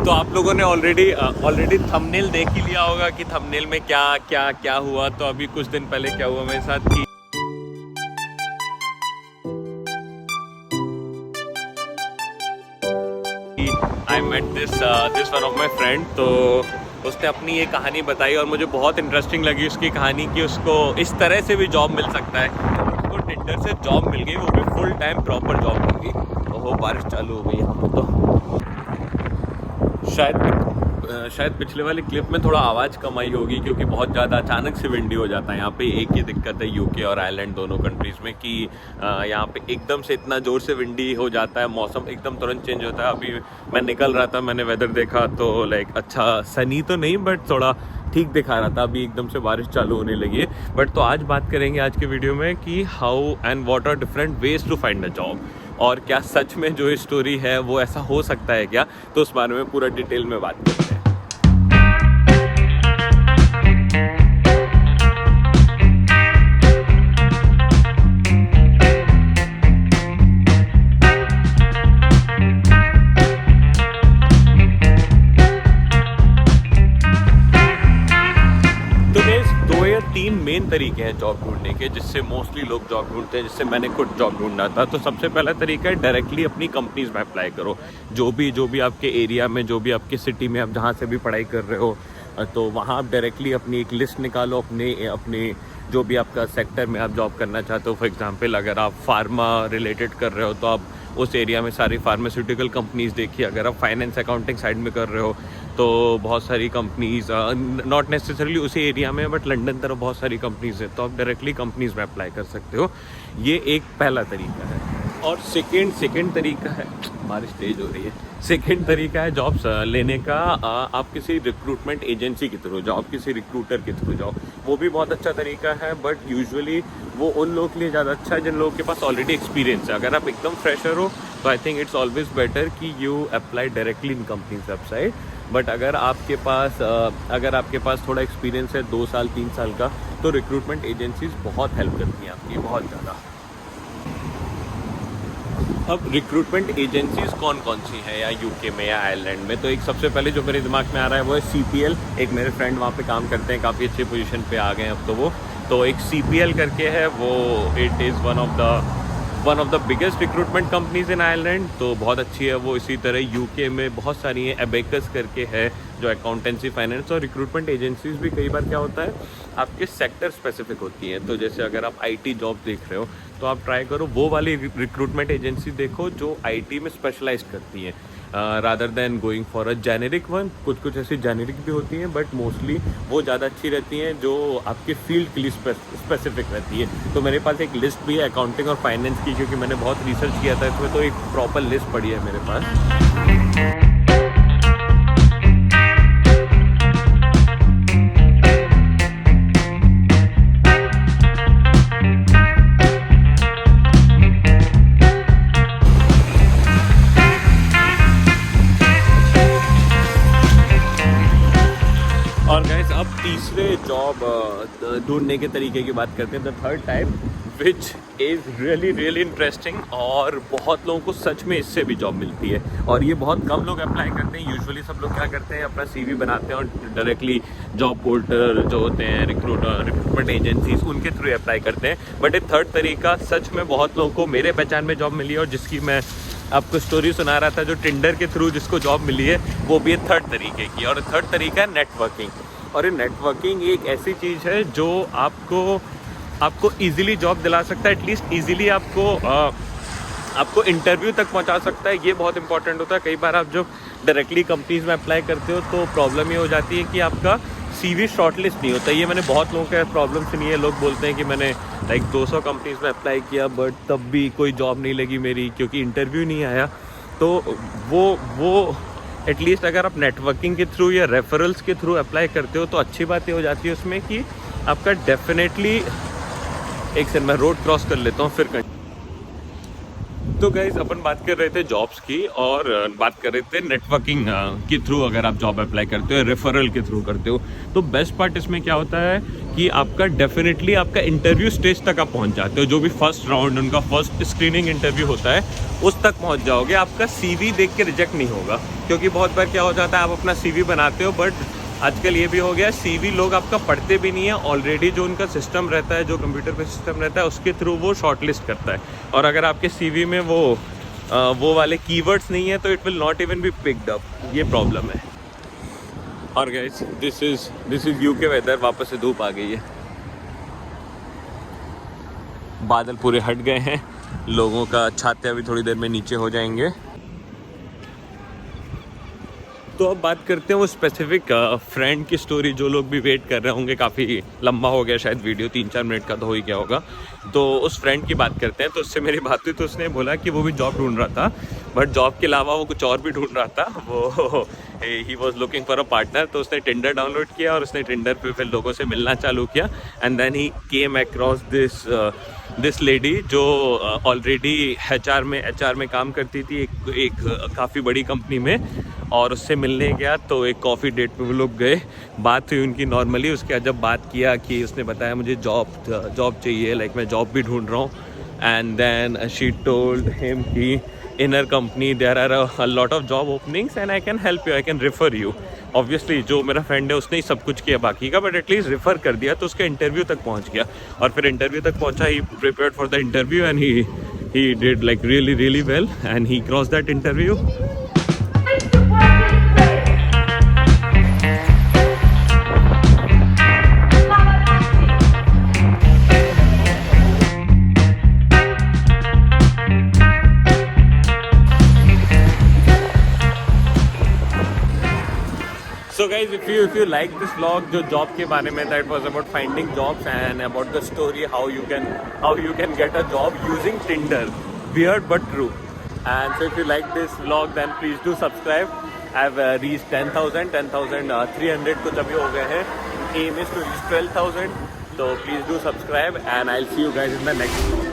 तो आप लोगों ने ऑलरेडी थंबनेल देख ही लिया होगा कि थंबनेल में क्या क्या क्या हुआ। तो अभी कुछ दिन पहले क्या हुआ मेरे साथ कि I met this one of my friend. तो उसने अपनी ये कहानी बताई और मुझे बहुत इंटरेस्टिंग लगी उसकी कहानी कि उसको इस तरह से भी जॉब मिल सकता है। उसको टिंडर से जॉब मिल गई, वो भी फुल टाइम प्रॉपर जॉब मिल गई। ओहो, बारिश चालू हो गई यहाँ पर। तो शायद पिछले वाली क्लिप में थोड़ा आवाज़ कम आई होगी क्योंकि बहुत ज़्यादा अचानक से विंडी हो जाता है यहाँ पे। एक ही दिक्कत है यूके और आयरलैंड दोनों कंट्रीज़ में कि यहाँ पे एकदम से इतना ज़ोर से विंडी हो जाता है, मौसम एकदम तुरंत चेंज होता है। अभी मैं निकल रहा था, मैंने वेदर देखा तो लाइक अच्छा सनी तो नहीं बट थोड़ा ठीक दिखा रहा था। अभी एकदम से बारिश चालू होने लगी है। बट तो आज बात करेंगे आज के वीडियो में कि how and what are different ways to find a job, और क्या सच में जो स्टोरी है वो ऐसा हो सकता है क्या। तो उस बारे में पूरा डिटेल में बात करते हैं। तीन मेन तरीके हैं जॉब ढूंढने के जिससे मोस्टली लोग जॉब ढूंढते हैं, जिससे मैंने खुद जॉब ढूंढा था। तो सबसे पहला तरीका है डायरेक्टली अपनी कंपनीज में अप्लाई करो। जो भी आपके एरिया में, जो भी आपके सिटी में आप जहाँ से भी पढ़ाई कर रहे हो, तो वहाँ आप डायरेक्टली अपनी एक लिस्ट निकालो अपने जो भी आपका सेक्टर में आप जॉब करना चाहते हो। फॉर एग्जाम्पल अगर आप फार्मा रिलेटेड कर रहे हो तो आप उस एरिया में सारी फार्मास्यूटिकल कंपनीज देखिए। अगर आप फाइनेंस अकाउंटिंग साइड में कर रहे हो तो बहुत सारी कंपनीज, नॉट नेसेसरली उसी एरिया में बट लंदन तरफ बहुत सारी कंपनीज है, तो आप डायरेक्टली कंपनीज में अप्लाई कर सकते हो। ये एक पहला तरीका है। और सेकेंड तरीका है, बारिश तेज हो रही है, सेकेंड तरीका है जॉब्स लेने का। आप किसी रिक्रूटमेंट एजेंसी के थ्रू जाओ, किसी रिक्रूटर के थ्रू जाओ। वो भी बहुत अच्छा तरीका है बट यूजुअली वो उन लोगों के लिए ज़्यादा अच्छा है जिन लोगों के पास ऑलरेडी एक्सपीरियंस है। अगर आप एकदम फ्रेशर हो तो I think it's always better कि you apply directly in companies website. But अगर आपके पास थोड़ा एक्सपीरियंस है 2 साल 3 साल का, तो रिक्रूटमेंट एजेंसीज बहुत हेल्प करती हैं आपकी, बहुत ज़्यादा। अब रिक्रूटमेंट एजेंसीज कौन कौन सी हैं या यूके में या आयरलैंड में, तो एक सबसे पहले जो मेरे दिमाग में आ रहा है वो है CPL। एक मेरे फ्रेंड वहाँ पे काम करते हैं, काफ़ी अच्छी पोजीशन पे आ गए हैं अब तो वो। तो एक CPL करके है वो, it is one of the biggest recruitment companies in Ireland. तो बहुत अच्छी है वो। इसी तरह यूके में बहुत सारी हैं, एबेकस करके है जो अकाउंटेंसी फाइनेंस। और रिक्रूटमेंट एजेंसीज भी कई बार क्या होता है आपके सेक्टर स्पेसिफिक होती हैं। तो जैसे अगर आप IT जॉब देख रहे हो तो आप ट्राई करो वो वाली रिक्रूटमेंट एजेंसी देखो जो IT में स्पेशलाइज करती हैं, rather than going for a generic one. कुछ ऐसी जेनेरिक भी होती हैं बट मोस्टली वो ज़्यादा अच्छी रहती हैं जो आपके फील्ड के लिए स्पेसिफिक रहती है। तो मेरे पास एक लिस्ट भी है अकाउंटिंग और फाइनेंस की, क्योंकि मैंने बहुत रिसर्च किया था इसमें, तो एक प्रॉपर लिस्ट पड़ी है मेरे पास। और गाइस अब तीसरे जॉब ढूंढने के तरीके की बात करते हैं, the third type which is really interesting. और बहुत लोगों को सच में इससे भी जॉब मिलती है और ये बहुत कम लोग अप्लाई करते हैं। यूजुअली सब लोग क्या करते हैं, अपना CV बनाते हैं और डायरेक्टली जॉब पोर्टल जो होते हैं रिक्रूटमेंट एजेंसीज उनके थ्रू अप्लाई करते हैं। बट एक थर्ड तरीका सच में बहुत लोगों को मेरे पहचान में जॉब मिली है और जिसकी मैं आपको स्टोरी सुना रहा था, जो टिंडर के थ्रू जिसको जॉब मिली है, वो भी है थर्ड तरीके की। और थर्ड तरीका है नेटवर्किंग। और ये नेटवर्किंग एक ऐसी चीज़ है जो आपको इजीली जॉब दिला सकता है, एटलीस्ट इजीली आपको इंटरव्यू तक पहुंचा सकता है। ये बहुत इंपॉर्टेंट होता है। कई बार आप जब डायरेक्टली कंपनीज में अप्लाई करते हो तो प्रॉब्लम ये हो जाती है कि आपका CV शॉर्टलिस्ट नहीं होता। ये मैंने बहुत लोगों का प्रॉब्लम सुनी है। लोग बोलते हैं कि मैंने लाइक 200 कंपनीज में अप्लाई किया बट तब भी कोई जॉब नहीं लगी मेरी क्योंकि इंटरव्यू नहीं आया। तो वो एटलीस्ट अगर आप नेटवर्किंग के थ्रू या रेफरल्स के थ्रू अप्लाई करते हो तो अच्छी बात ये हो जाती है उसमें कि आपका डेफिनेटली, एक सेकंड मैं रोड क्रॉस कर लेता हूँ फिर तो गाइस अपन बात कर रहे थे जॉब्स की और बात कर रहे थे नेटवर्किंग के थ्रू अगर आप जॉब अप्लाई करते हो, रेफरल के थ्रू करते हो, तो बेस्ट पार्ट इसमें क्या होता है कि आपका डेफिनेटली आपका इंटरव्यू स्टेज तक आप पहुंच जाते हो। जो भी फर्स्ट राउंड उनका फर्स्ट स्क्रीनिंग इंटरव्यू होता है उस तक पहुंच जाओगे। आपका CV देख के रिजेक्ट नहीं होगा, क्योंकि बहुत बार क्या हो जाता है आप अपना CV बनाते हो बट आजकल ये भी हो गया CV लोग आपका पढ़ते भी नहीं है। ऑलरेडी जो उनका सिस्टम रहता है, जो कंप्यूटर पे सिस्टम रहता है, उसके थ्रू वो शॉर्टलिस्ट करता है। और अगर आपके CV में वो वाले कीवर्ड्स नहीं है तो it will not even be picked up. ये प्रॉब्लम है। और guys this is UK weather. वापस से धूप आ गई है, बादल पूरे हट गए हैं, लोगों का छाते अभी थोड़ी देर में नीचे हो जाएंगे। तो अब बात करते हैं वो स्पेसिफिक फ्रेंड की स्टोरी। जो लोग भी वेट कर रहे होंगे, काफ़ी लंबा हो गया शायद वीडियो, 3-4 मिनट का तो हो ही गया होगा। तो उस फ्रेंड की बात करते हैं। तो उससे मेरी बात हुई तो उसने बोला कि वो भी जॉब ढूंढ रहा था, बट जॉब के अलावा वो कुछ और भी ढूंढ रहा था। वो he was looking for a partner. तो उसने टिंडर डाउनलोड किया और उसने टिंडर पे फिर लोगों से मिलना चालू किया। And then he came across this lady जो ऑलरेडी HR में काम करती थी एक काफ़ी बड़ी कंपनी में। और उससे मिलने गया तो एक कॉफ़ी डेट पे वो लोग गए, बात हुई उनकी नॉर्मली। उसके बाद जब बात किया कि उसने बताया मुझे जॉब चाहिए, लाइक मैं जॉब भी ढूंढ रहा हूँ। And then she told him कि in our company there are a lot of job openings and I can help you, I can refer you। Obviously जो मेरा फ्रेंड है उसने ही सब कुछ किया बाकी का, बट एटलीस्ट रेफर कर दिया तो उसके इंटरव्यू तक पहुंच गया। और फिर इंटरव्यू तक पहुंचा, he prepared for the interview and he did like really well and he crossed that interview। So guys, if you like this vlog जो जॉब के बारे में, that was about finding jobs and about the story how you can get a job using Tinder, weird but true। And so if you like this vlog then please do subscribe। I've reached 10,300 कुछ अभी हो गए हैं। Aim is to reach 12,000, so please do subscribe and I'll see you guys in the next vlog।